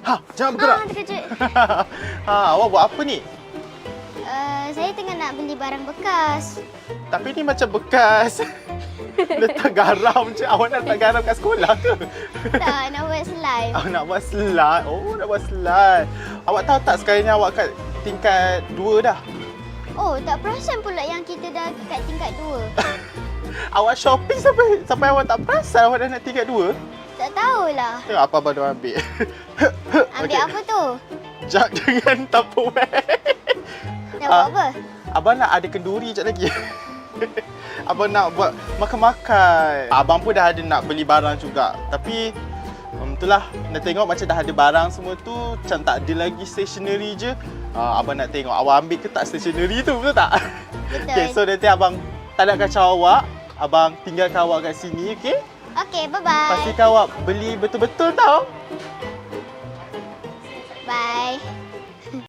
Ha, jangan bergerak. Terkejut. Awak buat apa ni? Saya tengah nak beli barang bekas. Tapi ni macam bekas. Letak garam je. Awak nak letak garam kat sekolah ke? Tak, nak buat slime. Awak nak buat slide. Oh, nak buat slide. Awak tahu tak sekarang ni awak kat tingkat 2 dah? Oh, tak perasan pula yang kita dah kat tingkat 2. Awak shopping sampai awak tak perasan awak dah nak tingkat 2? Tak tahulah. Tengok apa abang dah ambil. Ambil apa tu? Jap dengan Tupperware. Nak buat apa? Abang nak ada kenduri sekejap lagi. Abang nak buat makan-makan. Abang pun dah ada nak beli barang juga. Tapi itulah, nak tengok macam dah ada barang semua tu. Macam tak ada lagi stationery je. Abang nak tengok awak ambil ke tak stationery tu, betul tak? Betul. Okay, so nanti abang tak nak kacau awak. Abang tinggalkan awak kat sini, okey? Okey, bye-bye. Pastikan awak beli betul-betul tau. Bye.